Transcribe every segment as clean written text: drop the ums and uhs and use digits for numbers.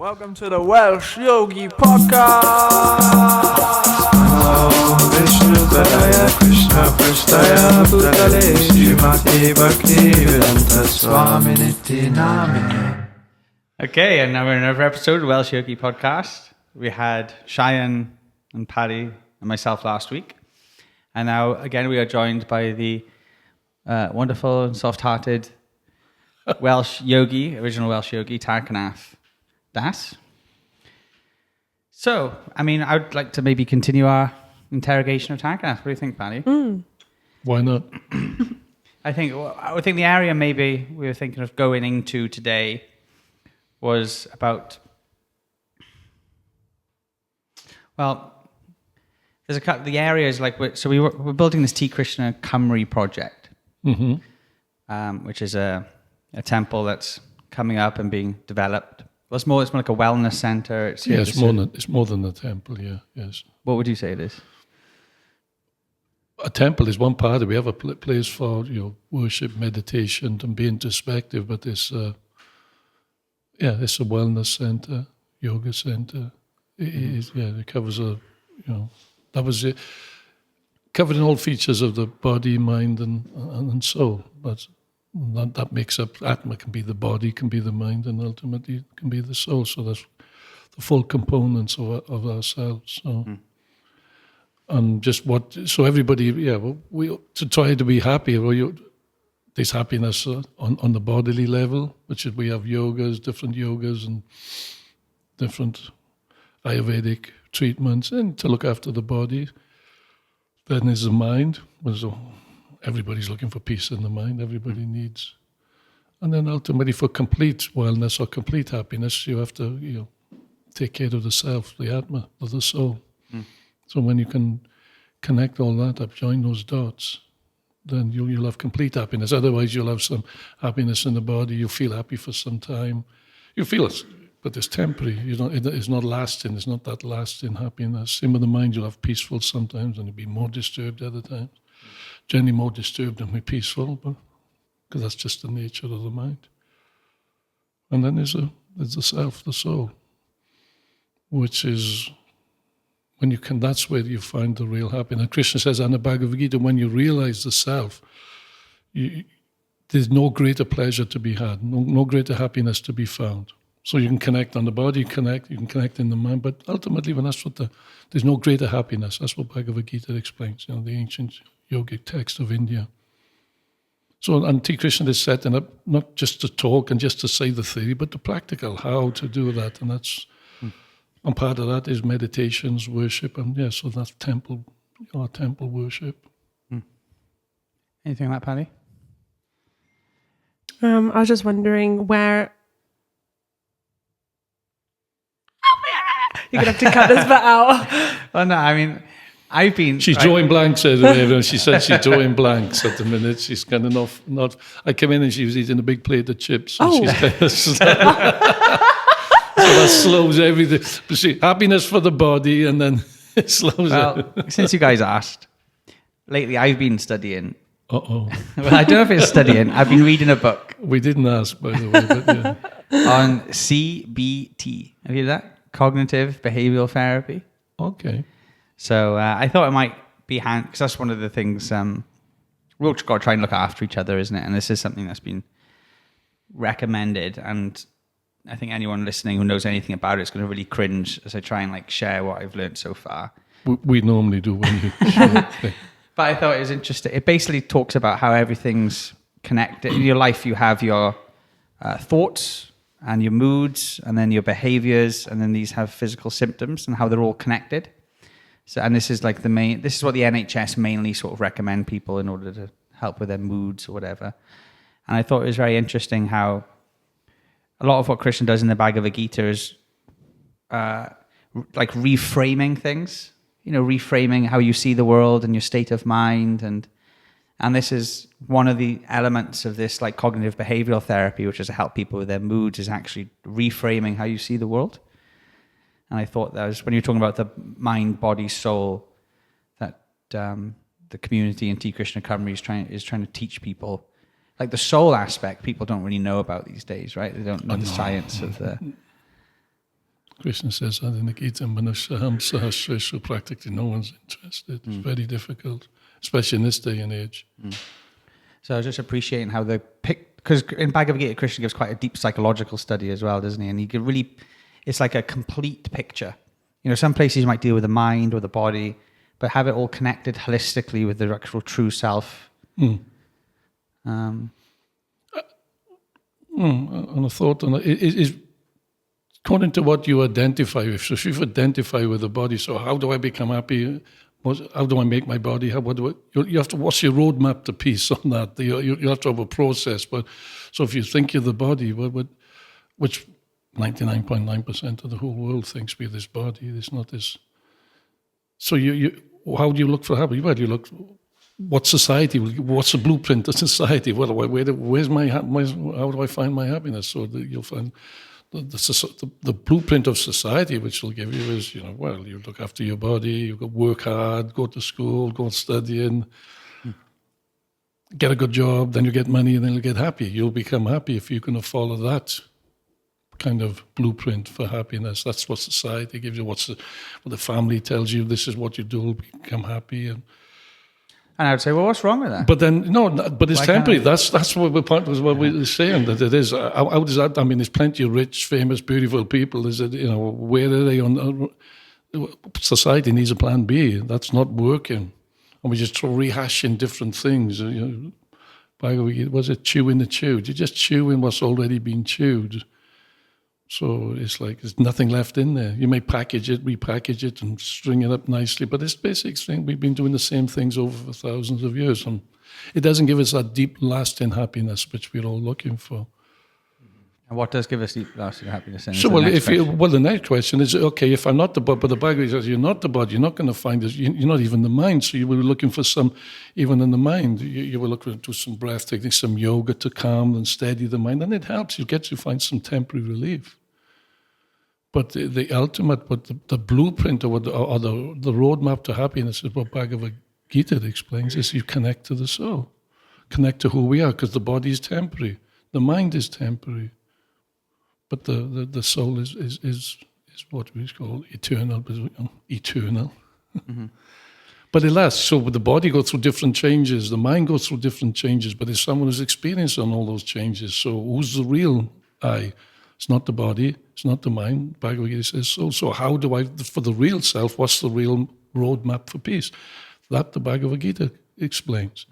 Welcome to the Welsh Yogi Podcast. Vishnu Padaya Krishna Prasthaya Bhutale Srimati Bhakti Vedanta Swaminiti Namine. Okay, and now we're in another episode of the Welsh Yogi Podcast. We had Cheyenne and Paddy and myself last week. And now, again, we are joined by the wonderful and soft-hearted Welsh Yogi, original Welsh Yogi, Tarakanatha Prabhu. So, I mean, I would like to maybe continue our interrogation of Tarakanatha. What do you think, Paddy? Why not? I think the area maybe we were thinking of going into today was about, well, there's a couple, the areas like, we're building this T. Krishna Cymru project, which is a temple that's coming up and being developed. Well, it's more like a wellness center. It's more than a temple. Yeah, yes. What would you say it is? A temple is one part of it. We have a place for worship, meditation, and being introspective. But it's a wellness center, yoga center. It covers that was it. Covering all features of the body, mind, and soul. But that makes up Atma. Can be the body, can be the mind, and ultimately can be the soul. So that's the full components of ourselves. So, and just so everybody, we to try to be happy. There's happiness on the bodily level, which is we have different yogas and different Ayurvedic treatments, and to look after the body. Then there's the mind. Everybody's looking for peace in the mind. Everybody needs. And then ultimately for complete wellness or complete happiness, you have to take care of the self, the Atma, of the soul. So when you can connect all that up, join those dots, then you'll have complete happiness. Otherwise you'll have some happiness in the body. You feel happy for some time. You feel it, but it's temporary. It's not lasting. It's not that lasting happiness. Same with the mind. You'll have peaceful sometimes and you'll be more disturbed other times. Generally more disturbed than we're peaceful, because that's just the nature of the mind. And then there's the self, the soul, which is that's where you find the real happiness. Krishna says in the Bhagavad Gita, when you realize the self, there's no greater pleasure to be had, no greater happiness to be found. So you can connect on the body, you can connect in the mind, but ultimately there's no greater happiness. That's what Bhagavad Gita explains, the ancient yogic text of India. So, and T. Krishna is setting up not just to talk and just to say the theory, but the practical, how to do that. And and part of that is meditations, worship, and so that's temple worship. Anything like that, Paddy? I was just wondering where... You're going to have to cut this bit out. Well, no, I mean... She's drawing blanks at the She said she's drawing blanks at the minute. She's kind of not. I came in and she was eating a big plate of chips. So she's kind of so that slows everything. But happiness for the body, and then it slows. Well, since you guys asked, lately I've been studying. Well, I don't know if it's studying. I've been reading a book. We didn't ask, by the way, but on CBT. Have you heard that? Cognitive Behavioral Therapy. Okay. So I thought it might be handy, because that's one of the things, we've all got to try and look after each other, isn't it? And this is something that's been recommended. And I think anyone listening who knows anything about it is going to really cringe as I try and share what I've learned so far. We normally do when you share. But I thought it was interesting. It basically talks about how everything's connected. In your life, you have your thoughts and your moods, and then your behaviors, and then these have physical symptoms, and how they're all connected. So, and this is what the NHS mainly sort of recommend people in order to help with their moods or whatever. And I thought it was very interesting how a lot of what Krishna does in the Bhagavad Gita is reframing things, reframing how you see the world and your state of mind. And this is one of the elements of this cognitive behavioral therapy, which is to help people with their moods, is actually reframing how you see the world. And I thought that was, when you're talking about the mind, body, soul, that the community in T. Krishna Cymru is trying to teach people like the soul aspect, people don't really know about these days, right? They don't know the science of the... Krishna says that in the Gita, Manushaham Sahasreshu, practically no one's interested. It's very difficult, especially in this day and age. So I was just appreciating how they pick, because in Bhagavad Gita, Krishna gives quite a deep psychological study as well, doesn't he? And he can really, it's like a complete picture. Some places you might deal with the mind or the body, but have it all connected holistically with the actual true self. And a thought on it is according to what you identify with. So if you identify with the body, so how do I become happy? How do I make my body? You have to, what's your roadmap to peace on that? You have to have a process. But so if you think you're the body, which 99.9% of the whole world thinks we're this body, it's not this. So how do you look for happiness? Well, you look. What's the blueprint of society? How do I find my happiness? So you'll find the blueprint of society, which will give you is, you look after your body, you work hard, go to school, go studying, get a good job, then you get money, and then you'll get happy. You'll become happy if you can follow that kind of blueprint for happiness. That's what society gives you. What the family tells you, this is what you do, become happy. And I would say, well, what's wrong with that? But then, but it's temporary. That's what we're saying, that it is. How does that, there's plenty of rich, famous, beautiful people. Is it, where are they on, society needs a plan B. That's not working. And we just rehashing different things. Was it chewing the chewed? You're just chewing what's already been chewed. So it's like there's nothing left in there. You may repackage it and string it up nicely, but it's basic thing. We've been doing the same things over for thousands of years, and it doesn't give us that deep, lasting happiness which we're all looking for. And what does give us deep, lasting happiness? So, the next question is, okay, if I'm not the body, but the Bhagavad Gita says you're not the body, you're not going to find this. You're not even the mind. So you were looking for some, even in the mind, you were looking to some breath technique, some yoga to calm and steady the mind, and it helps. You get to find some temporary relief. But the ultimate, the blueprint or the roadmap to happiness is what Bhagavad Gita explains, is you connect to the soul, connect to who we are, because the body is temporary, the mind is temporary, but the soul is what we call eternal. Mm-hmm. But it lasts. So the body goes through different changes, the mind goes through different changes, but it's someone who's experiencing all those changes. So who's the real I? It's not the body, it's not the mind. Bhagavad Gita says so. So how do I, for the real self, what's the real roadmap for peace? That the Bhagavad Gita explains.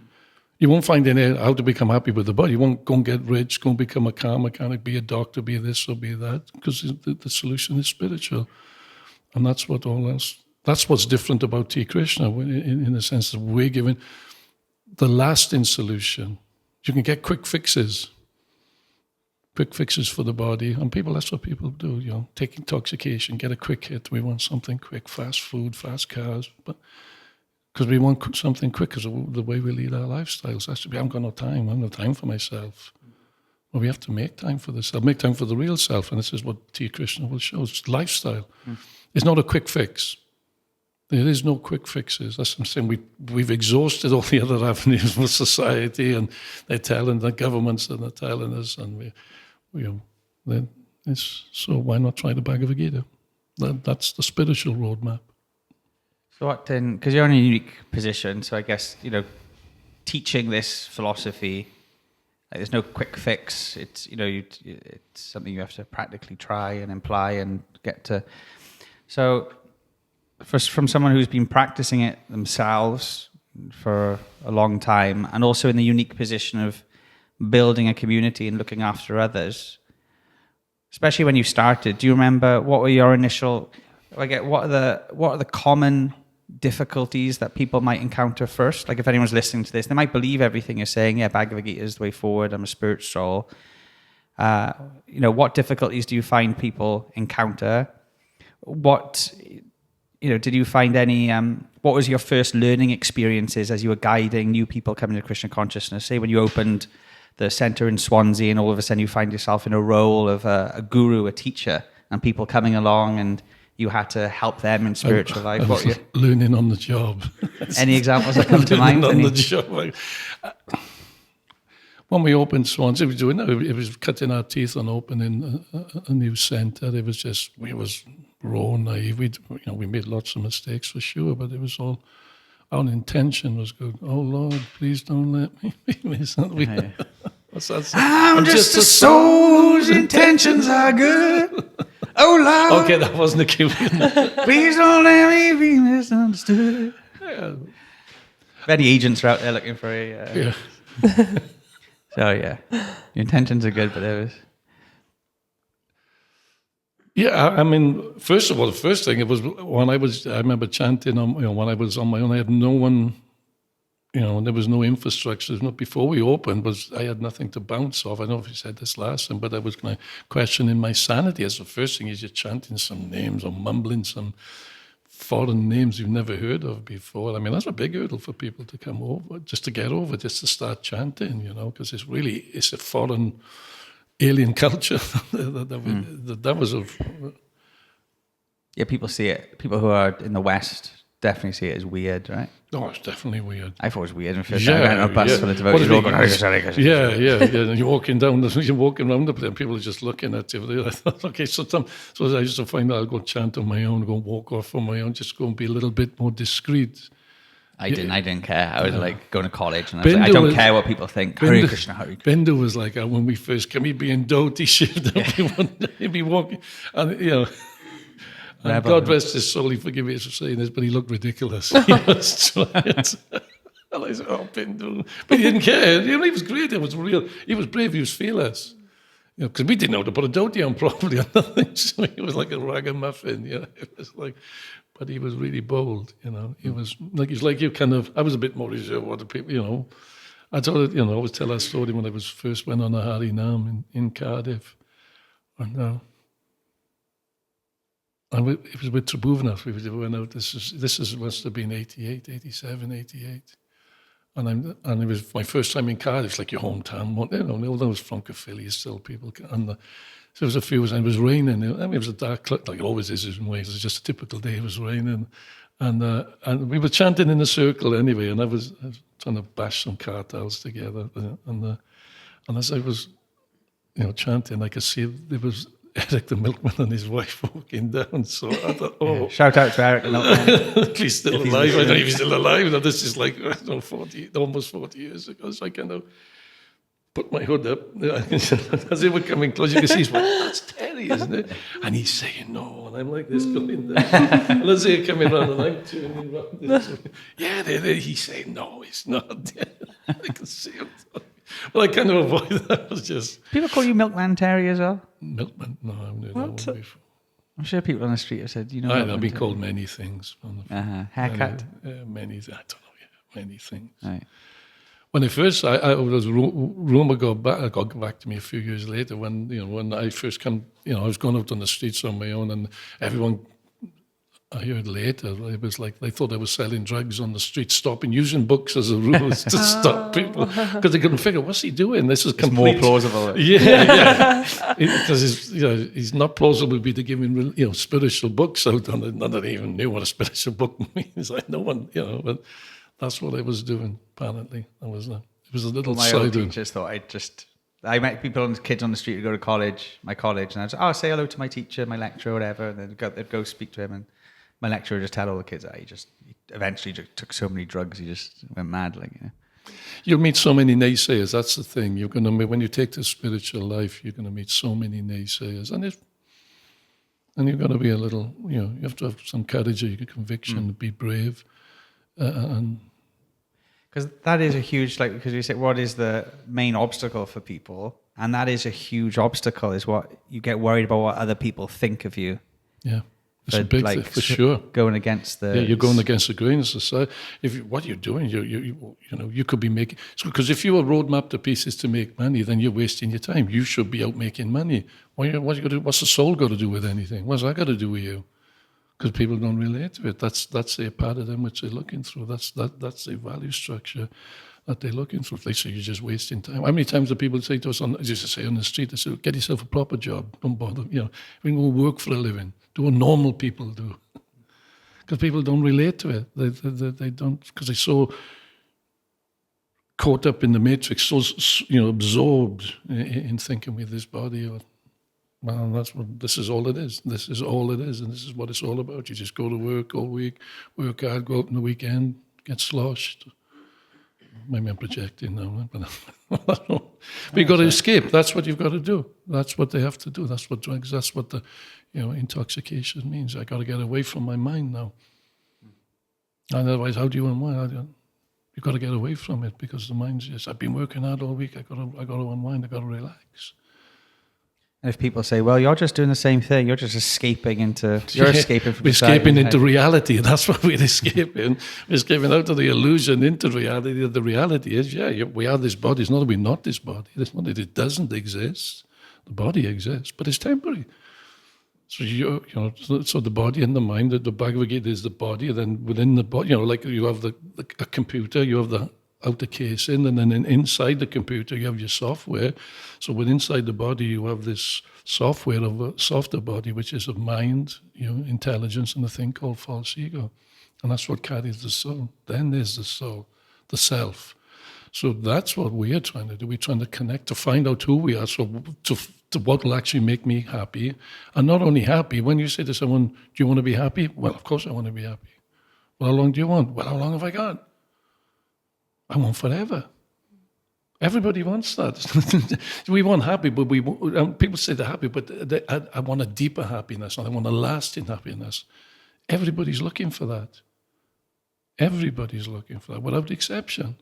You won't find any how to become happy with the body. You won't go and get rich, go and become a car mechanic, be a doctor, be this or be that, because the solution is spiritual. And that's what's different about T. Krishna, in the sense that we're given the lasting solution. You can get quick fixes for the body, and that's what people do, take intoxication, get a quick hit. We want something quick, fast food, fast cars, but because we want something quick because of the way we lead our lifestyles. I haven't got no time. I have no time for myself. Well, we have to make time for this. I'll make time for the real self, and this is what T. Krishna will show. It's lifestyle. It's not a quick fix. There is no quick fixes. That's what I'm saying. We've exhausted all the other avenues of society, and they're telling the governments, and they're telling us, and so why not try the Bhagavad Gita? That's the spiritual roadmap. So what then, because you're in a unique position, so I guess, teaching this philosophy, there's no quick fix. It's, it's something you have to practically try and imply and get to. So from someone who's been practicing it themselves for a long time, and also in the unique position of building a community and looking after others, especially when you started, do you remember what were your initial, what are the common difficulties that people might encounter first? Like if anyone's listening to this, they might believe everything you're saying. Yeah, Bhagavad Gita is the way forward. I'm a spiritual soul. What difficulties do you find people encounter? What, did you find any, what was your first learning experiences as you were guiding new people coming to Krishna consciousness? Say when you opened the center in Swansea and all of a sudden you find yourself in a role of a guru, a teacher, and people coming along and you had to help them in spiritual life. I was learning on the job. Any examples that come to mind? On the job. When we opened Swansea, it was cutting our teeth on opening a new center. It was just, raw, naive. We made lots of mistakes for sure, but it was all, our intention was good. Oh Lord, please don't let me be misunderstood. I'm just a soul whose intentions are good. Oh Lord, Okay, that wasn't a cue. please don't let me be misunderstood. If any agents are out there looking for a... Yeah. So yeah, your intentions are good, but there was... Yeah, I mean, first of all, the first thing, it was when I remember chanting, when I was on my own, I had no one, there was no infrastructure. Before we opened, I had nothing to bounce off. I don't know if you said this last time, but I was kind of questioning my sanity. As the first thing is you're chanting some names or mumbling some foreign names you've never heard of before. I mean, that's a big hurdle for people to come over, just to get over, just to start chanting, because it's a foreign, alien culture. that was a... Yeah, people see it. People who are in the West definitely see it as weird, right? Oh, it's definitely weird. I thought it was weird when first I went on a bus full of devotees. And you're walking around the place and people are just looking at you. I thought, okay, so I used to find that I'll go chant on my own, go walk off on my own, just go and be a little bit more discreet. I didn't care. I was like going to college and I was like, I don't care what people think. Hare Krishna, Hare Krishna. Bender was like, when we first came, he'd be in doty shit. He'd be walking, and and God rest his soul, he forgive me for saying this, but he looked ridiculous. He was trying to, and I said, oh, Bindu. But he didn't care. He was great. It was real. He was brave. He was fearless. Because we didn't know how to put a dhoti on properly or nothing. So he was like a ragamuffin. It was like, but he was really bold. He was like you kind of. I was a bit more reserved. What the people, I told it. I always tell that story when I was first went on a Harinam in Cardiff, and. And it was with Tribhuvannath. We went out. This must have been 88, 87, 88. And it was my first time in Cardiff. It's like your hometown. Although it's from Caerphilly, still people. And so there was a few. And it was raining. It was a dark, like it always is in Wales. It was just a typical day. It was raining, and we were chanting in a circle anyway. And I was trying to bash some kartals together. And as I was, chanting, I could see there was Eric the milkman and his wife walking down. So I thought, oh. Shout out to Eric the milkman. He's still alive. I don't know if he's still alive. Now, this is like, almost 40 years ago. So I kind of put my hood up. As they were coming close, you can see he's like, that's Terry, isn't it? And he's saying no. And I'm like this going down. And as they're coming around and I'm turning around. Yeah, he's saying no, it's not. I can see him. Well, I kind of avoid that. It was just... People call you Milkman Terry as well? Milkman? No, I've never known that before. I'm sure people on the street have said, I've been called many things. Haircut? Many, I don't know, many things. Right. When I first, I was rumor got back to me a few years later when I first come, I was going out on the streets on my own and everyone... I heard later, it was like they thought I was selling drugs on the street, stopping, using books as a rule to stop people because they couldn't figure, what's he doing? This is complete. More plausible. Yeah. Because he's not plausible to be to give him, spiritual books out on it. None of them even knew what a spiritual book means. Like no one, but that's what I was doing. Apparently, it was a little my old teachers thought I met kids on the street who go to my college, and I was say hello to my teacher, my lecturer, whatever, and then they'd go speak to him and. My lecturer would just tell all the kids that he eventually took so many drugs he just went mad. You'll meet so many naysayers. That's the thing. You're going to when you take the spiritual life, you're going to meet so many naysayers, and you're going to be a little. You have to have some courage, or conviction, be brave, and because that is a huge because you say what is the main obstacle for people, and that is a huge obstacle. Is what you get worried about what other people think of you. Yeah. It's a big thing, for sure. Going against you're going against the grain of society. What you're doing, you could be making. Because if you're a roadmap to pieces to make money, then you're wasting your time. You should be out making money. What's the soul got to do with anything? What's that got to do with you? Because people don't relate to it. That's their paradigm which they're looking through. That's their value structure that they're looking through. They say you're just wasting time. How many times do people say to us on the street? They say, "Get yourself a proper job. Don't bother. We can go work for a living." Do what normal people do, because people don't relate to it. They don't, because they're so caught up in the matrix, so absorbed in thinking with this body. Well, this is all it is. This is all it is, and this is what it's all about. You just go to work all week, work hard, go out on the weekend, get sloshed. Maybe I'm projecting now, but you got to escape. That's what you've got to do. That's what they have to do. That's what drugs. That's what the intoxication means. I got to get away from my mind now. And otherwise, how do you unwind? You've got to get away from it because the mind's just. I've been working hard all week. I got to unwind. I got to relax. And if people say, "Well, you're just doing the same thing. You're just escaping into. You're escaping from. We're escaping into reality. That's what we're escaping. We're escaping out of the illusion into reality. The reality is, we are this body. It's not that we're not this body. It's not that it doesn't exist. The body exists, but it's temporary. So so the body and the mind. The Bhagavad Gita is the body. And then within the body, like you have a computer. You have the outer casing, and then inside the computer you have your software. So inside the body you have this software of a softer body, which is of mind, intelligence, and a thing called false ego, and that's what carries the soul. Then there's the soul, the self. So that's what we are trying to do. We're trying to connect to find out who we are. So to what will actually make me happy, and not only happy. When you say to someone, "Do you want to be happy?" Well, of course I want to be happy. Well, how long do you want? Well, how long have I got? I want forever. Everybody wants that. We want happy, but people say they're happy, but I want a deeper happiness, and I want a lasting happiness. Everybody's looking for that. Everybody's looking for that, without exception.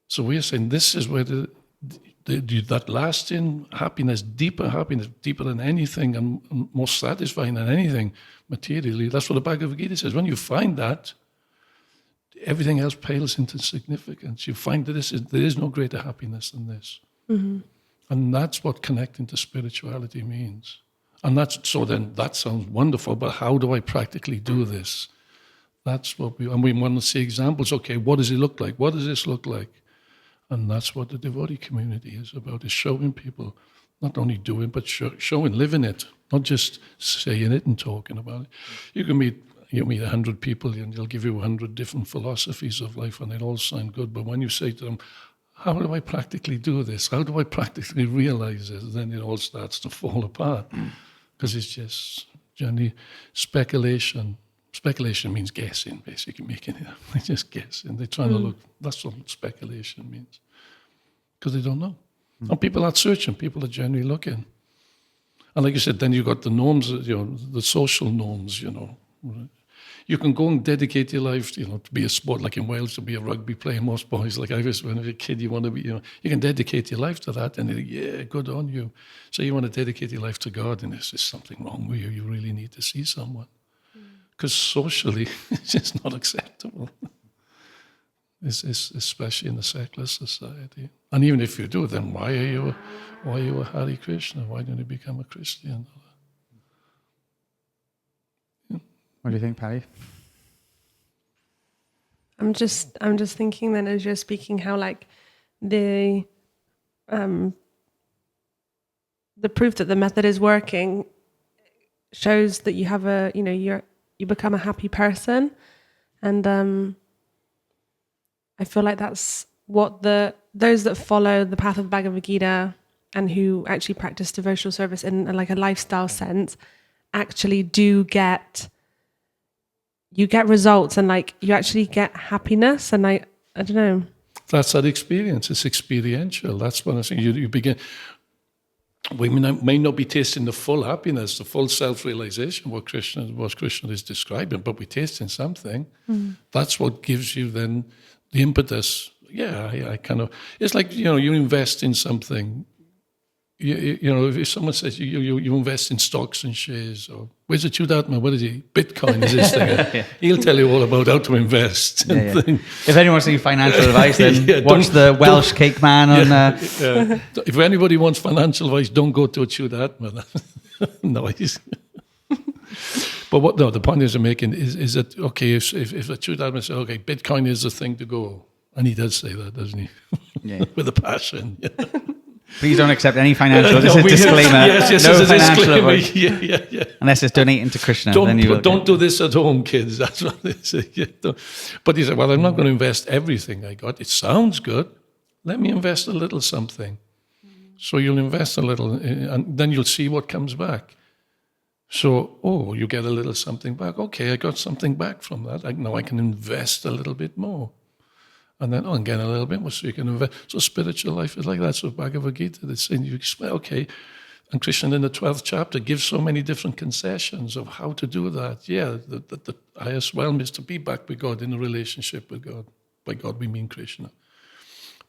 So we're saying this is where that lasting happiness, deeper than anything, and more satisfying than anything materially. That's what the Bhagavad Gita says. When you find that, everything else pales into significance. You find that there is no greater happiness than this. Mm-hmm. And that's what connecting to spirituality means. And that sounds wonderful, but how do I practically do this? That's what we want to see examples. Okay, what does it look like? What does this look like? And that's what the devotee community is about, is showing people, not only doing, but showing, living it, not just saying it and talking about it. You meet 100 people and they'll give you 100 different philosophies of life and they all sound good. But when you say to them, how do I practically do this? How do I practically realize this? Then it all starts to fall apart because it's just generally speculation. Speculation means guessing, basically, making it up. They're just guessing. They're trying to look. That's what speculation means because they don't know. And people are searching. People are generally looking. And like you said, then you've got the norms, the social norms, You can go and dedicate your life, to be a sport, like in Wales, to be a rugby player. Most boys, like I was when I was a kid, you want to be, you can dedicate your life to that, and good on you. So you want to dedicate your life to God, and there's just something wrong with you. You really need to see someone, because socially, it's just not acceptable. It's especially in the secular society. And even if you do, then why are you a Hare Krishna? Why don't you become a Christian? What do you think, Patty? I'm just thinking then as you're speaking how like the proof that the method is working shows that you have you become a happy person, and I feel like that's what those that follow the path of Bhagavad Gita and who actually practice devotional service in like a lifestyle sense actually do get. You get results and like you actually get happiness, and I don't know. That's that experience. It's experiential. That's what I think. You begin. We may not be tasting the full happiness, the full self-realization, what Krishna is describing, but we're tasting something. Mm. That's what gives you then the impetus. Yeah, I kind of. It's like you invest in something. If someone says you invest in stocks and shares, or where's the Chudatma? What is it? Bitcoin is this thing. Yeah. He'll tell you all about how to invest. Yeah. If anyone wants any financial advice, then watch the Welsh Cake Man on. If anybody wants financial advice, don't go to a Chudatma. No, but the point is I'm making is that okay? If a Chudatma says okay, Bitcoin is the thing to go, and he does say that, doesn't he? Yeah. With a passion. Yeah. Please don't accept any financial. This is a disclaimer. Yes, no financial advice. Yeah. Unless it's donating to Krishna. Don't do this at home, kids. That's what they say. Yeah, but he said, well, I'm not going to invest everything I got. It sounds good. Let me invest a little something. So you'll invest a little, and then you'll see what comes back. So, you get a little something back. Okay, I got something back from that. Now I can invest a little bit more. And then, and get a little bit more, so you can invest. So spiritual life is like that. So Bhagavad Gita, it's saying you explain, okay, and Krishna in the 12th chapter gives so many different concessions of how to do that. Yeah, the highest realm is to be back with God, in a relationship with God. By God, we mean Krishna.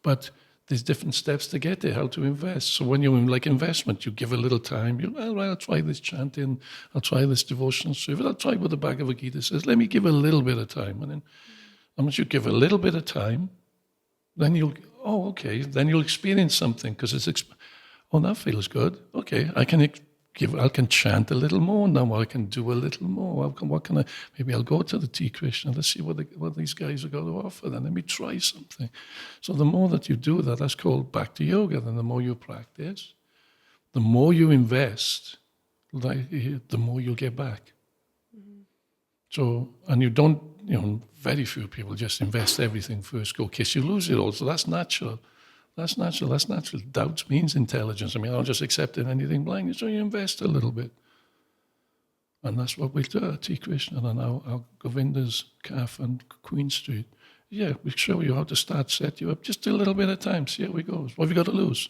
But there's different steps to get there, how to invest. So when you're in like investment, you give a little time. I'll try this chanting. I'll try this devotional service. I'll try what the Bhagavad Gita says. Let me give a little bit of time. And then once you give a little bit of time, then then you'll experience something, because that feels good. Okay, I can chant a little more now. I can do a little more. Maybe I'll go to the T Krishna. Let's see what these guys are going to offer. Then let me try something. So the more that you do that, that's called Bhakti Yoga. Then the more you practice, the more you invest, the more you'll get back. So, and you don't, very few people just invest everything first, go kiss, you lose it all. So that's natural. That's natural. Doubt means intelligence. I'll just accept anything blindly. So you invest a little bit. And that's what we do at T Krishna and our Govinda's Calf and Queen Street. Yeah, we show you how to start, set you up. Just a little bit of time, see how it goes. What have you got to lose?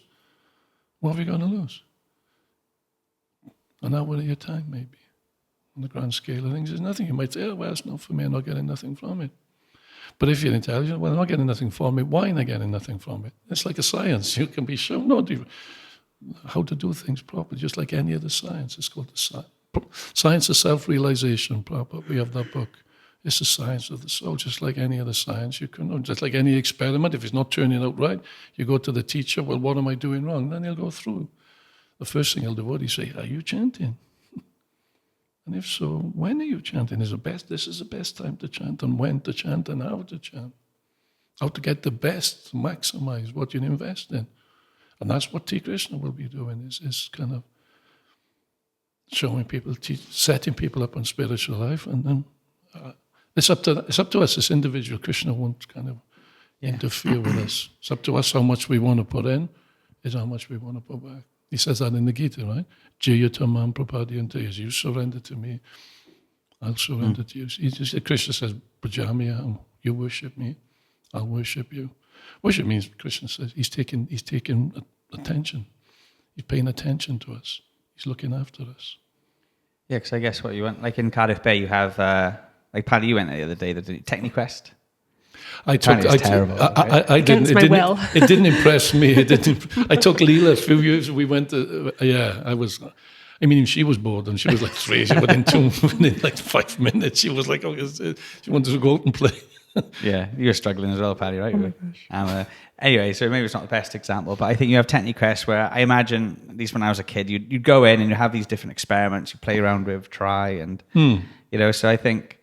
What have you got to lose? An hour of your time, maybe. On the grand scale of things, there's nothing. You might say, it's not for me, I'm not getting nothing from it. But if you're intelligent, I'm not getting nothing from it. Why am I getting nothing from it? It's like a science. You can be shown how to do things properly, just like any other science. It's called the science of self-realization. Prabhupada, we have that book. It's the science of the soul, just like any other science. You can know, just like any experiment. If it's not turning out right, you go to the teacher. Well, what am I doing wrong? Then he'll go through. The first thing he'll do, he say, are you chanting? And if so, when are you chanting? This is the best time to chant, and when to chant, and how to chant. How to get the best, to maximize what you invest in. And that's what T. Krishna will be doing, is kind of showing people, setting people up on spiritual life. And then it's up to us as individual. Krishna won't kind of interfere with us. It's up to us how much we want to put in, is how much we want to put back. He says that in the Gita, right? Jayatamam prapadyante, as you surrender to me, I'll surrender to you. Krishna says, Brajamiyam, you worship me, I'll worship you. Worship means, Krishna says, he's taking attention. He's paying attention to us. He's looking after us. Yeah, because I guess what you want, like in Cardiff Bay, you have, like Paddy, you went there the other day, the Techniquest. Terrible. I didn't. It didn't impress me. I took Leela a few years. We went to. I was. She was bored and she was like crazy. Within 5 minutes, she was like, she wanted to go out and play. Yeah, you're struggling as well, Paddy, right? Anyway, so maybe it's not the best example, but I think you have Techniquest, where I imagine, at least when I was a kid, you'd go in and you have these different experiments you play around with, try, and so I think.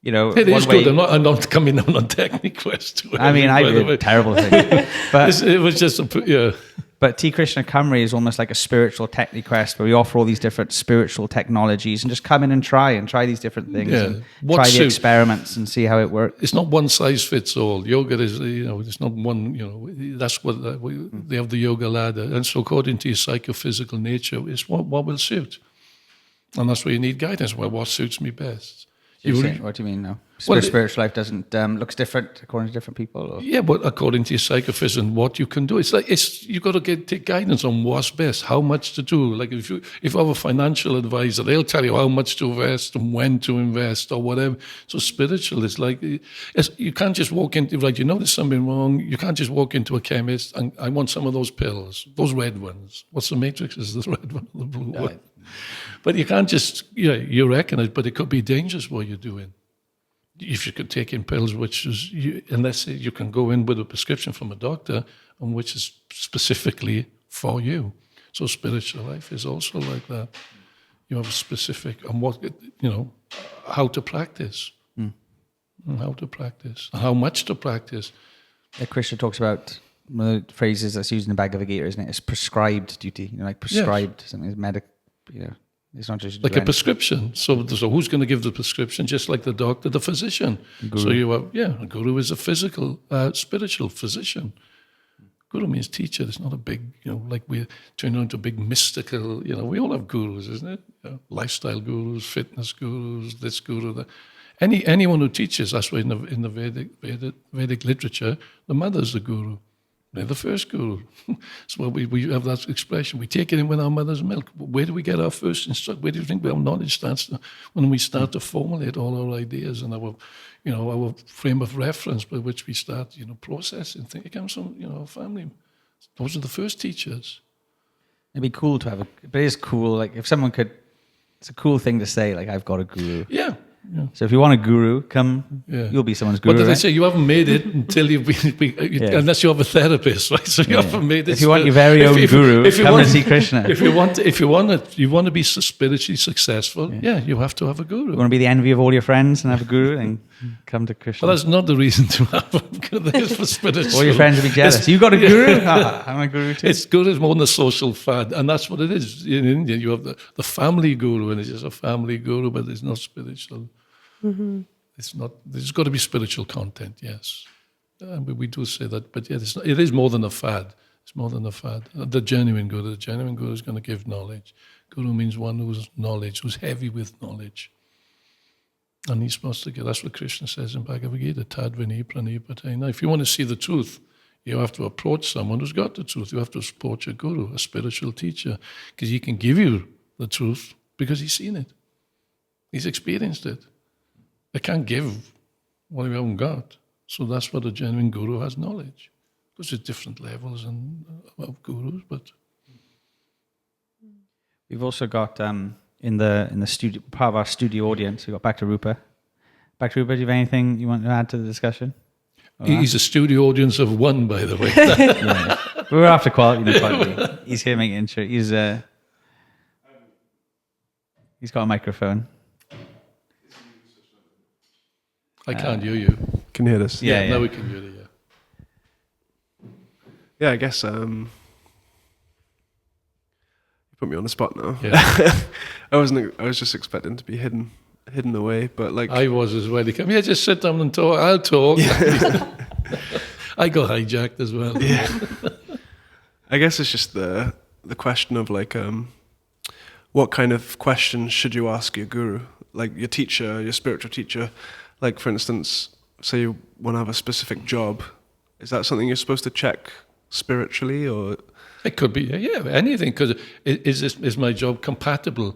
It is good. I'm not coming on Techniquest. I did a terrible thing. But it was just But T. Krishna Kamri is almost like a spiritual Techniquest, where we offer all these different spiritual technologies and just come in and try these different things. Yeah. And try the experiments and see how it works. It's not one size fits all. Yoga is, it's not one, that's what, they have the yoga ladder. And so according to your psychophysical nature, it's what will suit. And that's where you need guidance. Well, what suits me best? What do you mean now? Spiritual life doesn't looks different according to different people? Or? Yeah, but according to your psychophysics and what you can do, you got to take guidance on what's best, how much to do. Like if you have a financial advisor, they'll tell you how much to invest and when to invest or whatever. So spiritual is like you can't just walk into there's something wrong. You can't just walk into a chemist and I want some of those pills, those red ones. What's the matrix? Is the red one or the blue one? But you can't just, you reckon it, but it could be dangerous what you're doing. If you could take in pills, unless you can go in with a prescription from a doctor, and which is specifically for you. So spiritual life is also like that. You have a specific, on what, how to practice. And how to practice, and how much to practice. Krishna talks about one of the phrases that's used in the Bhagavad Gita, isn't it? It's prescribed duty, prescribed, something is medical, It's not just like a prescription. So who's going to give the prescription? Just like the doctor, the physician. Guru. So you have, a guru is a physical, spiritual physician Guru means teacher. It's not a big, like we're turning into a big mystical, we all have gurus, isn't it? Lifestyle gurus, fitness gurus, this guru, that. Anyone who teaches, that's why in the Vedic literature, the mother's the guru. They're the first guru. So we have that expression. We take it in with our mother's milk. Where do we get our first instruction? Where do you think our knowledge starts? When we start to formulate all our ideas and our frame of reference by which we start, processing things. It comes from, our family. Those are the first teachers. It'd be cool to have but it is cool. Like if someone could, it's a cool thing to say, like I've got a guru. Yeah. So if you want a guru, come. Yeah. You'll be someone's guru. But as I right? say, you haven't made it until you've been unless you have a therapist, right? So you haven't made it. If you want your very own guru, come and see Krishna. If you want to be spiritually successful, you have to have a guru. You want to be the envy of all your friends and have a guru, then come to Krishna. Well, that's not the reason to have a guru. That is for spiritual. All your friends will be jealous. You got a guru? I'm a guru too. It's good as more than a social fad, and that's what it is. In India, you have the family guru, and it's just a family guru, but it's not spiritual. Mm-hmm. It's not. There's got to be spiritual content, yes. We do say that, but it is more than a fad. It's more than a fad. The genuine guru is going to give knowledge. Guru means one who's knowledge, who's heavy with knowledge. And he's supposed to get, that's what Krishna says in Bhagavad Gita, Tadvini Pranipatena. If you want to see the truth, you have to approach someone who's got the truth. You have to approach a guru, a spiritual teacher, because he can give you the truth because he's seen it. He's experienced it. They can't give what we haven't got. So that's what a genuine guru has knowledge. Because there's different levels of gurus, but... We've also got in the studio, part of our studio audience, we've got Bhakti Rupa. Bhakti Rupa, do you have anything you want to add to the discussion? He's a studio audience of one, by the way. Yeah. We're after quality. He's here making intro. He's got a microphone. I can't hear you. Can you hear this? Yeah. Now we can hear you, yeah. Yeah, I guess you put me on the spot now. Yeah. I was just expecting to be hidden away, but like I was as well. He came, just sit down and talk. I'll talk. Yeah. I got hijacked as well. Yeah. I guess it's just the question of like what kind of questions should you ask your guru? Like your teacher, your spiritual teacher. Like for instance, say you want to have a specific job. Is that something you're supposed to check spiritually, or? It could be, anything. Because is my job compatible?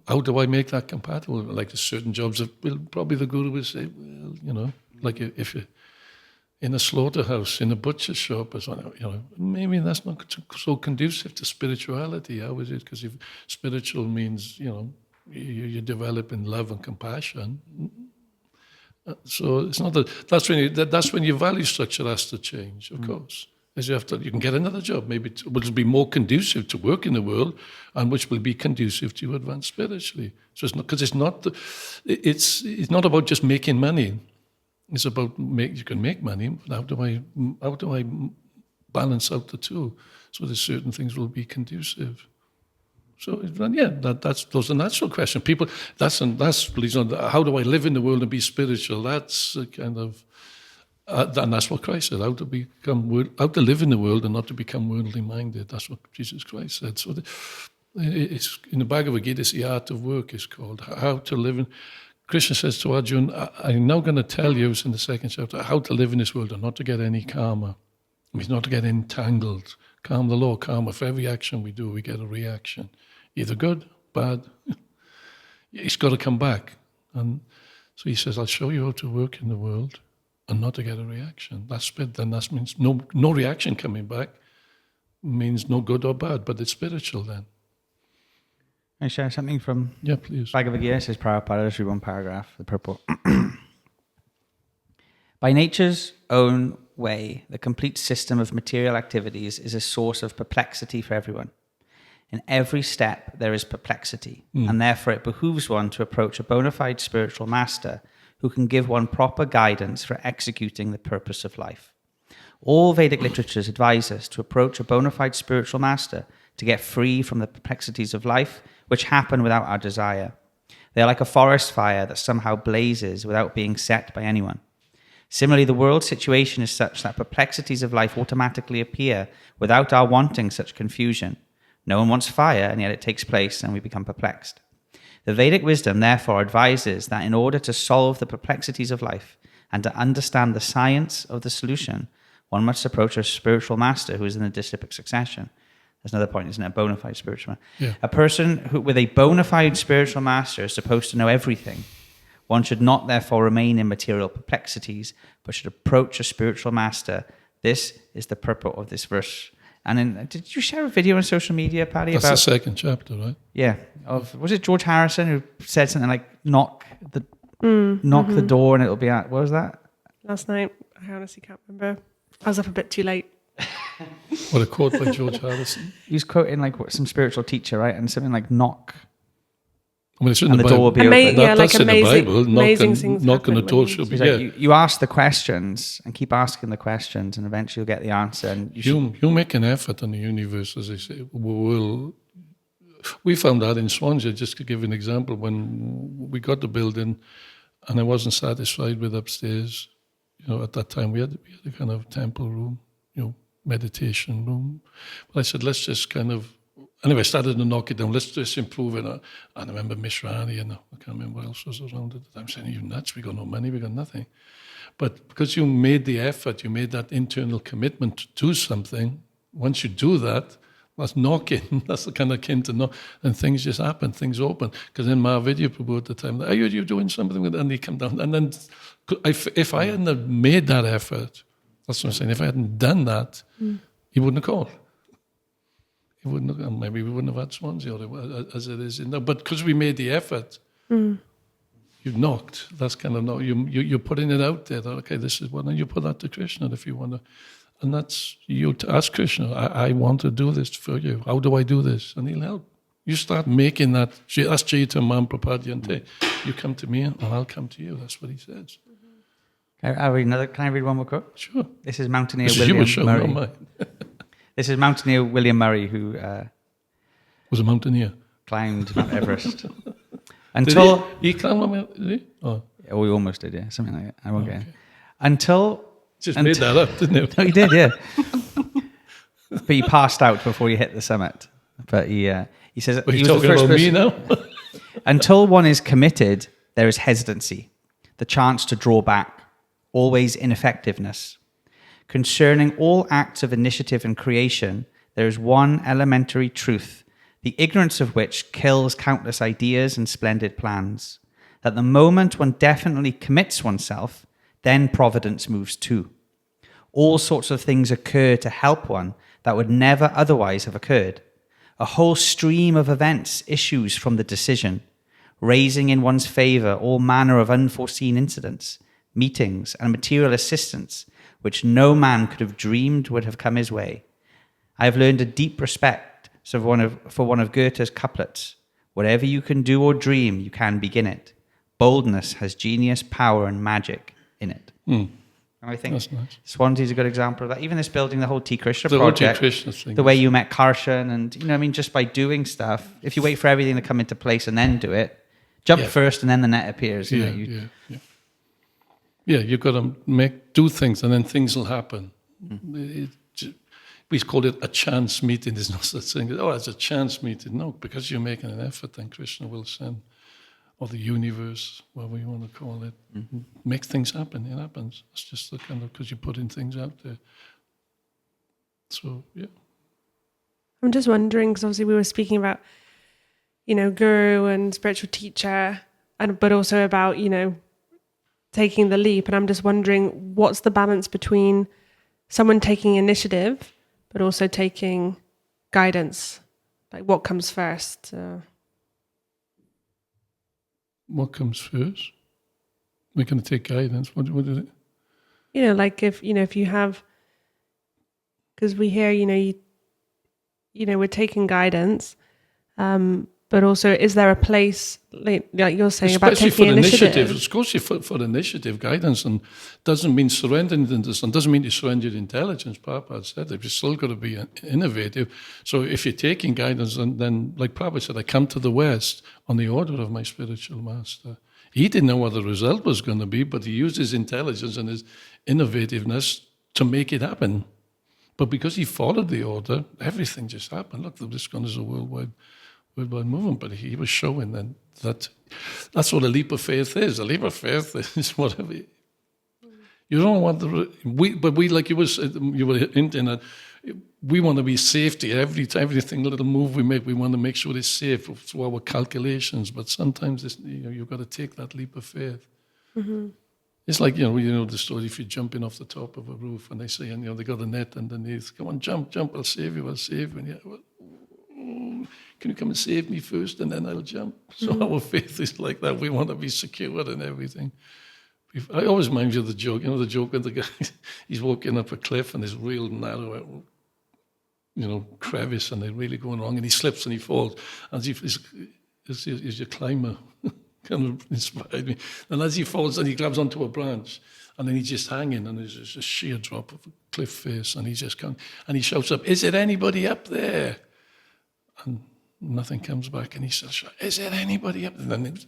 How do I make that compatible? Like there's certain jobs that probably the guru will say, well, like if you're in a slaughterhouse, in a butcher shop or something, maybe that's not so conducive to spirituality. How is it? Because if spiritual means, you develop in love and compassion. So it's not that's when your value structure has to change, of course. As you can get another job, maybe which will be more conducive to work in the world, and which will be conducive to advance spiritually. So it's not about just making money. It's about you can make money, but how do I balance out the two so that certain things will be conducive? So those are natural questions. People, that's how do I live in the world and be spiritual? That's a kind of, and that's what Christ said. How to live in the world and not to become worldly minded. That's what Jesus Christ said. So it's in the Bhagavad Gita. It's the art of work. Is called how to live in. Krishna says to Arjuna, "I'm now going to tell you," it's in the second chapter, how to live in this world and not to get any karma. It means not to get entangled. Karma, the law of karma. For every action we do, we get a reaction. Either good, bad. It's got to come back. And so he says, I'll show you how to work in the world and not to get a reaction. Then that means no reaction coming back means no good or bad, but it's spiritual then. Can I share something from please. Bhagavad Gita? It says Prabhupada, just read one paragraph, the purport. By nature's own way, the complete system of material activities is a source of perplexity for everyone. In every step, there is perplexity, and therefore it behooves one to approach a bona fide spiritual master who can give one proper guidance for executing the purpose of life. All Vedic literatures advise us to approach a bona fide spiritual master to get free from the perplexities of life, which happen without our desire. They are like a forest fire that somehow blazes without being set by anyone. Similarly, the world situation is such that perplexities of life automatically appear without our wanting such confusion. No one wants fire, and yet it takes place, and we become perplexed. The Vedic wisdom, therefore, advises that in order to solve the perplexities of life and to understand the science of the solution, one must approach a spiritual master who is in the disciplic succession. There's another point, isn't it? A bona fide spiritual master. Yeah. A person who, with a bona fide spiritual master, is supposed to know everything. One should not, therefore, remain in material perplexities, but should approach a spiritual master. This is the purport of this verse. And then, did you share a video on social media, Paddy? That's about the second chapter, right? Yeah, was it George Harrison who said something like knock the door and it'll be out? What was that? Last night, I honestly can't remember. I was up a bit too late. What, a quote by George Harrison? He was quoting like some spiritual teacher, right? And something like knock, I mean, it's in and the the Bible. door will be Ama- open. yeah, like That's in the amazing- Bible. amazing things Knock on the happen door when shall be. He's Yeah. like, you ask the questions and keep asking the questions, and eventually you'll get the answer. And You make an effort on the universe, as I say. We found that in Swansea, just to give an example, when we got the building and I wasn't satisfied with upstairs. At that time we had a kind of temple room, meditation room. But I said, let's just anyway, I started to knock it down. Let's just improve it. And I remember Miss Rani, and I can't remember what else was around at the time, saying, "You nuts, we got no money, we got nothing." But because you made the effort, you made that internal commitment to do something, once you do that, that's knocking. That's the kind of akin to knock. And things just happen, things open. Because in my video Prabhu at the time, are you doing something with that? And he come down. And then if I hadn't have made that effort, that's what I'm saying, if I hadn't done that, he wouldn't have called. He wouldn't have, maybe we wouldn't have had Swansea as it is. But because we made the effort, you've knocked. That's kind of no. You're putting it out there. That, okay, this is what, and you put that to Krishna if you want to, and that's you to ask Krishna. I want to do this for you. How do I do this? And he'll help. You start making that. That's Chaitanya Mam Prapadyante. You come to me, and I'll come to you. That's what he says. Can I read one more quote? Sure. This is Mountaineer This is your William show, Murray. not mine. This is Mountaineer William Murray who Was a mountaineer. climbed Mount Everest. Until He climbed Mount Everest, did he? Oh, oh, we almost did, yeah, something like that. I won't get in. Until just made that up, didn't he? no, he did, yeah. But he passed out before he hit the summit. But he says Are he you was the talking first about me person. now? Until one is committed, there is hesitancy, the chance to draw back, always ineffectiveness. Concerning all acts of initiative and creation, there is one elementary truth, the ignorance of which kills countless ideas and splendid plans. That the moment one definitely commits oneself, then providence moves too. All sorts of things occur to help one that would never otherwise have occurred. A whole stream of events issues from the decision, raising in one's favor all manner of unforeseen incidents, meetings, and material assistance, which no man could have dreamed would have come his way. I have learned a deep respect for one of Goethe's couplets. Whatever you can do or dream, you can begin it. Boldness has genius, power, and magic in it. And I think That's nice. Swansea's a good example of that. Even this building, the whole T. Krishna The whole project, T. Krishna thing. the way you met Karshan, and just by doing stuff, if you wait for everything to come into place and then do it, jump first and then the net appears. Yeah, you've got to do things, and then things will happen. We call it a chance meeting. There's no such thing. Oh, it's a chance meeting. No, because you're making an effort, then Krishna will send, or the universe, whatever you want to call it, make things happen. It happens. It's just the kind of, because you're putting things out there. So, yeah. I'm just wondering, because obviously we were speaking about, guru and spiritual teacher, but also about, taking the leap. And I'm just wondering, what's the balance between someone taking initiative, but also taking guidance? Like, what comes first? What comes first? We're going to take guidance. What is it? Like if you have, because we hear, we're taking guidance, But also, is there a place, like you're saying, Especially about taking for initiative? Of course, for initiative, guidance, and doesn't mean surrendering to this, and doesn't mean you surrender your intelligence. Prabhupada said that you've still got to be innovative. So if you're taking guidance, and then, like Prabhupada said, I come to the West on the order of my spiritual master. He didn't know what the result was going to be, but he used his intelligence and his innovativeness to make it happen. But because he followed the order, everything just happened. Look, this one is a worldwide movement, but he was showing that's what a leap of faith is. A leap of faith is whatever. You don't want but we like you were hinting at. We want to be safety everything little move we make. We want to make sure it's safe through our calculations. But sometimes you've got to take that leap of faith. Mm-hmm. It's like you know the story. If you're jumping off the top of a roof and they say, and they got a net underneath. Come on, jump! I'll save you. And can you come and save me first, and then I'll jump? So our faith is like that. We want to be secure in everything. I always remind you of the joke. You know the joke with the guy, he's walking up a cliff and there's real narrow, crevice, and they're really going wrong, and he slips and he falls. And he's your climber, kind of inspired me. And as he falls, and he grabs onto a branch, and then he's just hanging, and there's just a sheer drop of a cliff face, and he just comes, and he shouts up, "Is there anybody up there?" And nothing comes back, and he says, "Is there anybody up there?" And then,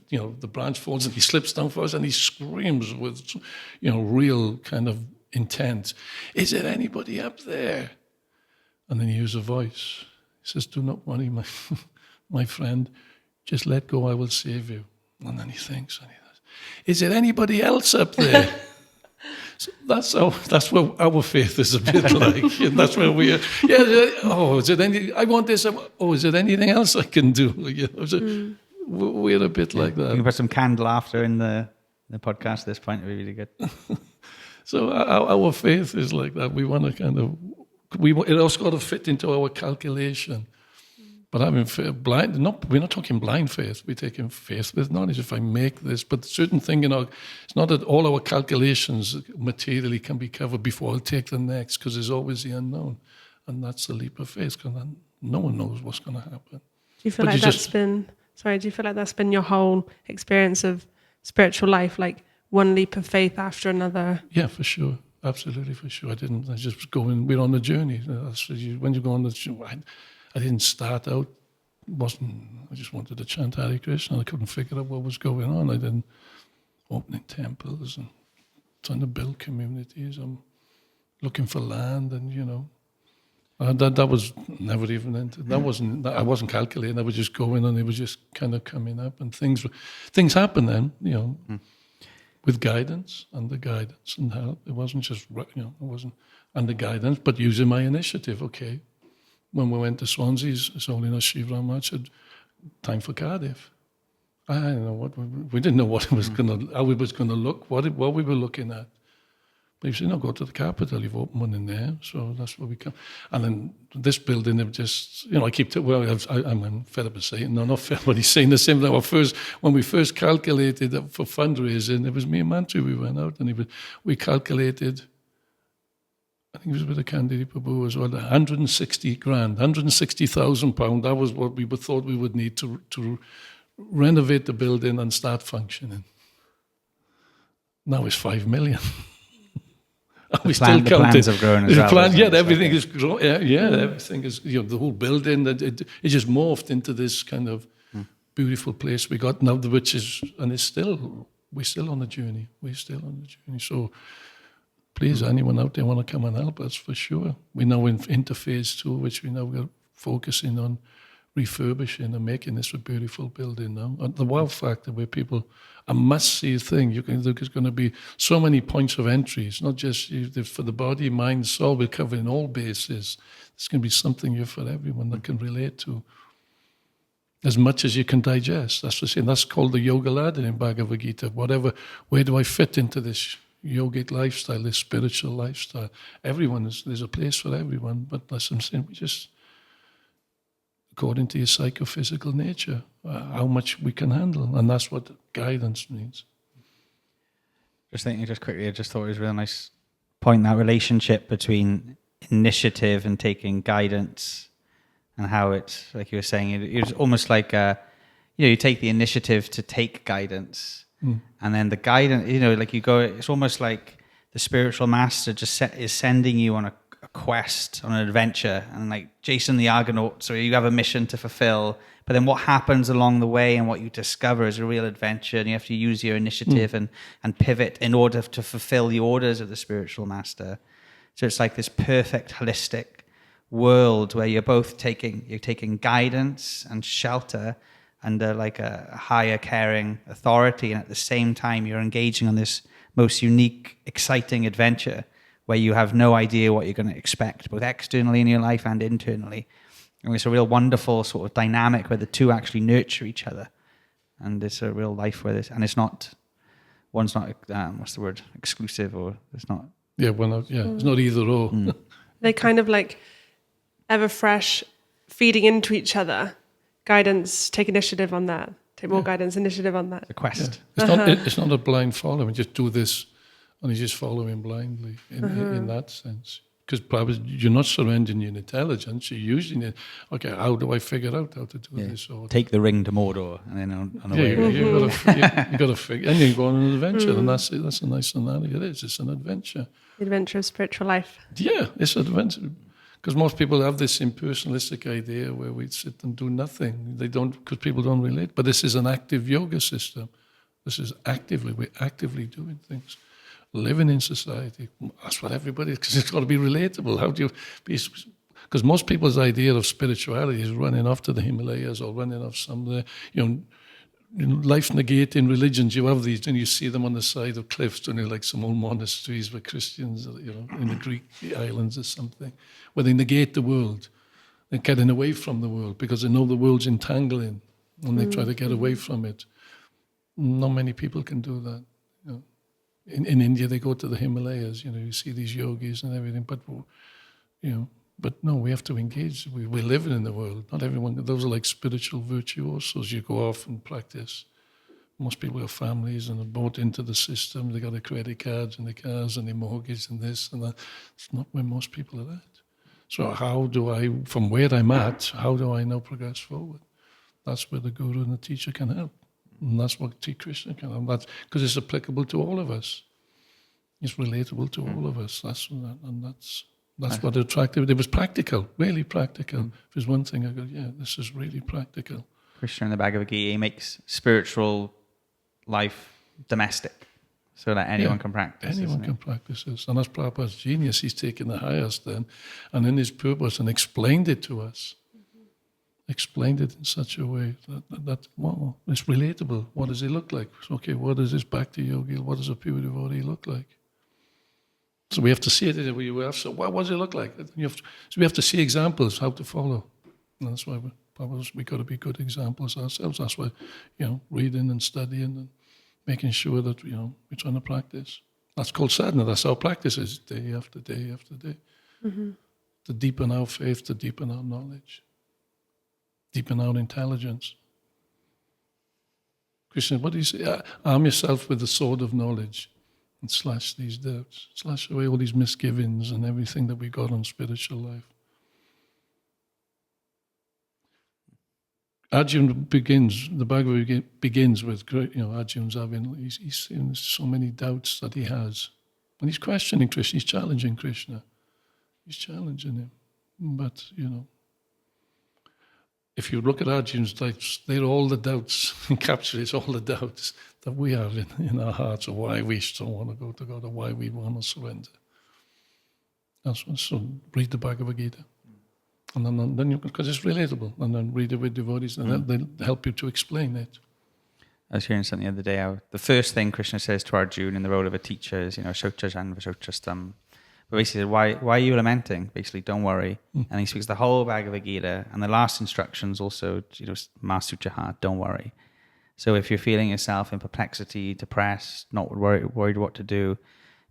the branch falls, and he slips down first, and he screams with, real kind of intent, "Is there anybody up there?" And then he hears a voice. He says, "Do not worry, my friend. Just let go, I will save you." And then he thinks, and he says, "Is there anybody else up there?" So that's what our faith is a bit like. And that's where we are. Yeah. Oh, is it any? I want this. Oh, is there anything else I can do? We're a bit like that. You can put some canned laughter in the podcast at this point. It'd be really good. So our faith is like that. We want to kind of. It also got to fit into our calculation. But having we're not talking blind faith. We're taking faith with knowledge. If I make this, but certain thing, it's not that all our calculations materially can be covered before I'll take the next, because there's always the unknown, and that's the leap of faith. Because no one knows what's going to happen. Do you feel like that's been your whole experience of spiritual life, like one leap of faith after another? Yeah, for sure. Absolutely, for sure. I just going, we're on the journey. When you go on the journey, I didn't start out, I just wanted to chant Hare Krishna. I couldn't figure out what was going on. I didn't opening temples and trying to build communities. I'm looking for land, and that was never even entered. I wasn't calculating. I was just going, and it was just kind of coming up, and things happen then, with guidance and help. It wasn't just it wasn't under guidance, but using my initiative. Okay. When we went to Swansea, His Holiness Shiva Maharaj said, "Time for Cardiff." I don't know what we didn't know what it was how it was going to look, what we were looking at. But he said, "No, go to the capital. You've opened one in there, so that's where we come." And then this building, it just I keep I'm fed up with saying not fed, but he's saying the same thing. When we first calculated for fundraising, it was me and Mantri. We went out and we calculated. I think it was with the Tarakanatha Prabhu as well. 160 grand, £160,000. That was what we thought we would need to renovate the building and start functioning. Now it's 5 million. We still the plans have grown as well. Everything is growing. Everything is. The whole building. It just morphed into this kind of beautiful place we got now, we're still on the journey. So. Please, anyone out there want to come and help us, for sure. We're now into phase 2, which we now are focusing on refurbishing and making this a beautiful building now. And the wow factor, where people, a must-see thing. There's going to be so many points of entry. It's not just for the body, mind, soul. We're covering all bases. There's going to be something here for everyone that can relate to. As much as you can digest. That's the same. That's called the yoga ladder in Bhagavad Gita. Where do I fit into this yogic lifestyle, this spiritual lifestyle? There's a place for everyone, but as I'm saying, we just, according to your psychophysical nature, how much we can handle, and that's what guidance means. Just thinking, just quickly, I just thought it was a real nice point, that relationship between initiative and taking guidance, and how it's, like you were saying, it's almost like you take the initiative to take guidance, and then the guidance, like you go, it's almost like the spiritual master just is sending you on a quest, on an adventure, and like Jason the Argonaut, so you have a mission to fulfill, but then what happens along the way and what you discover is a real adventure, and you have to use your initiative and pivot in order to fulfill the orders of the spiritual master. So it's like this perfect holistic world where you're both taking guidance and shelter under like a higher caring authority, and at the same time you're engaging on this most unique, exciting adventure where you have no idea what you're going to expect, both externally in your life and internally. And it's a real wonderful sort of dynamic where the two actually nurture each other. And it's a real life where this, and it's not, one's not, exclusive, or it's not. Yeah, it's not either or. They kind of like ever fresh, feeding into each other. Guidance, take initiative on that. Take more guidance, initiative on that. The quest. Yeah. It's not a blind following. Just do this, and you just follow him blindly in that sense. Because probably you're not surrendering your intelligence. You're using it. Okay, how do I figure out how to do this? Or take the ring to Mordor, and then on the way. You got to figure, and you go on an adventure, and that's it. That's a nice analogy. It is. It's an adventure. The adventure of spiritual life. Yeah, it's an adventure. Because most people have this impersonalistic idea where we sit and do nothing. They don't, because people don't relate. But this is an active yoga system. This is we're actively doing things, living in society. That's what everybody, because it's got to be relatable. How do you be? Because most people's idea of spirituality is running off to the Himalayas or running off somewhere, life negating religions. You have these, and you see them on the side of cliffs, like some old monasteries where Christians, in the Greek islands or something, where they negate the world. They're getting away from the world because they know the world's entangling, and they try to get away from it. Not many people can do that. In India, they go to the Himalayas. You see these yogis and everything, but But no, we have to engage. We're living in the world. Not everyone. Those are like spiritual virtuosos. You go off and practice. Most people have families and are bought into the system. They got their credit cards and their cars and their mortgage and this and that. It's not where most people are at. So how do I, from where I'm at, how do I now progress forward? That's where the guru and the teacher can help. And that's what T. Krishna can help. That's because it's applicable to all of us. It's relatable to all of us. That's what attractive. It was practical, really practical. If there's one thing I go, this is really practical. Krishna in the Bhagavad Gita, he makes spiritual life domestic so that anyone can practice. Anyone can practice this. And that's Prabhupada's genius. He's taken the highest then, and in his purpose, and explained it to us. Explained it in such a way that wow, it's relatable. What does it look like? Okay, what does this Bhakti Yogi, what does a pure devotee look like? So we have to see it. So what does it look like? So we have to see examples, how to follow. And that's why we got to be good examples ourselves. That's why, reading and studying and making sure that, we're trying to practice. That's called sadhana. That's our practices, day after day after day. Mm-hmm. To deepen our faith, to deepen our knowledge, deepen our intelligence. Krishna, what do you say? Arm yourself with the sword of knowledge and slash these doubts, slash away all these misgivings and everything that we got on spiritual life. Arjuna the Bhagavad begins with, Arjuna's he's seen so many doubts that he has. And he's questioning Krishna, he's challenging Krishna. He's challenging him. But, if you look at Arjuna's doubts, they're all the doubts, encapsulates all the doubts that we have in our hearts of why we still want to go to God or why we want to surrender. So read the Bhagavad Gita. And then because it's relatable, and then read it with devotees, and they'll help you to explain it. I was hearing something the other day. The first thing Krishna says to Arjuna in the role of a teacher is, Shocha Janva Shochastam. But basically, why are you lamenting? Basically, don't worry. And he speaks the whole Bhagavad Gita, and the last instructions also, Masuchaha, don't worry. So if you're feeling yourself in perplexity, depressed, not worried what to do,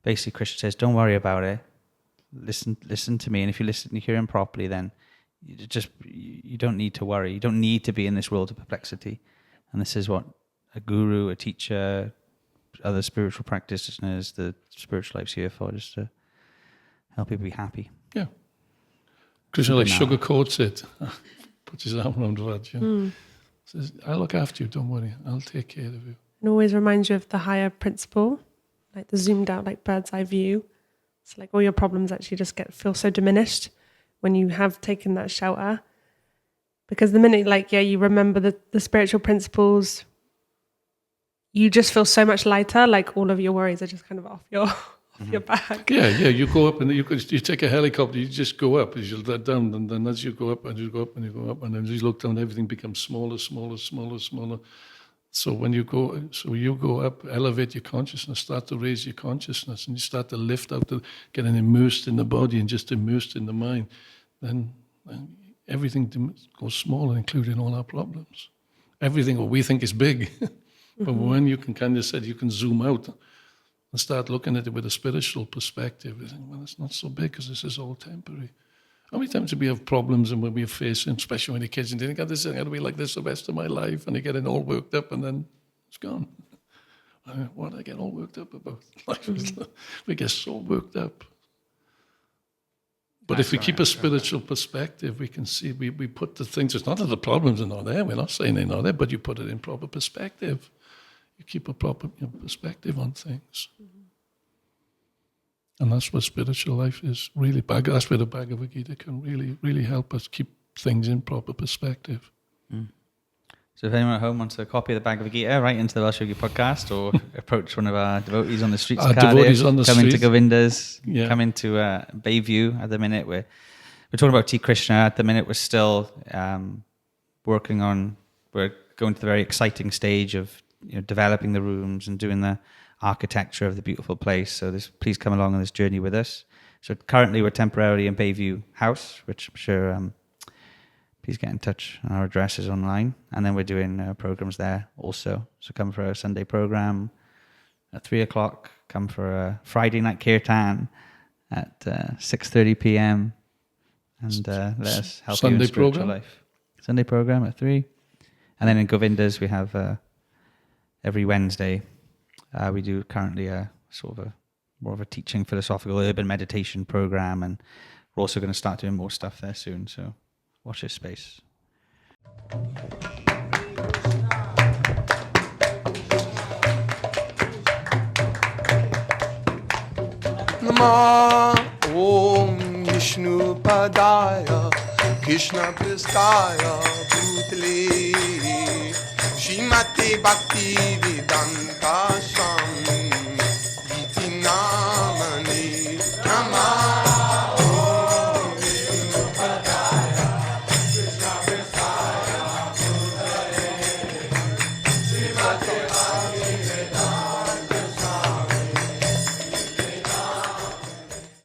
basically Krishna says, don't worry about it. Listen to me, and if you hear him properly, then you don't need to worry. You don't need to be in this world of perplexity. And this is what a guru, a teacher, other spiritual practitioners, the spiritual life's here for, just to help people be happy. Yeah. Krishna sugarcoats it. Puts his arm around Raj. Says, I'll look after you, don't worry. I'll take care of you. It always reminds you of the higher principle, like the zoomed out, like bird's eye view. It's like all your problems actually just feel so diminished when you have taken that shelter. Because the minute, like, you remember the spiritual principles, you just feel so much lighter. Like all of your worries are just kind of off your back. Yeah. You go up and you take a helicopter. You just go up. You let down, and then as you go up and you go up and you go up, and then as you look down, everything becomes smaller. So when you go up, elevate your consciousness, start to raise your consciousness, and you start to lift out, getting immersed in the body and just immersed in the mind. Then everything goes smaller, including all our problems. Everything what we think is big, but when you can kind of say you can zoom out and start looking at it with a spiritual perspective, you think, well, it's not so big because this is all temporary. How many times do we have problems and when we are facing, especially when you're kids, and you think, this is going to be like this the rest of my life, and you're getting all worked up, and then it's gone. What do I get all worked up about? We get so worked up. But if we keep a spiritual perspective, we can see, we put the things, it's not that the problems are not there, we're not saying they're not there, but you put it in proper perspective. You keep a proper perspective on things. And that's what spiritual life is really. That's where the Bhagavad Gita can really, really help us keep things in proper perspective. So if anyone at home wants a copy of the Bhagavad Gita, write into the Welsh Yogi podcast or approach one of our devotees on the streets of Cardiff. Come into Govinda's, come into Bayview at the minute. We're talking about T. Krishna. At the minute, we're still we're going to the very exciting stage of developing the rooms and doing the architecture of the beautiful place. So please come along on this journey with us. So currently we're temporarily in Bayview House, which I'm sure... please get in touch. Our address is online. And then we're doing programs there also. So come for a Sunday program at 3:00. Come for a Friday night kirtan at 6:30 p.m. And let us help you in spiritual life. Sunday program at 3. And then in Govinda's, we have every Wednesday, we do currently a sort of more of a teaching philosophical urban meditation program. And we're also going to start doing more stuff there soon. So watch this space. Nama Om Vishnu Padaya Krishna Pristaya Bhutale Shrimati Bhakti Vedanta Swami Iti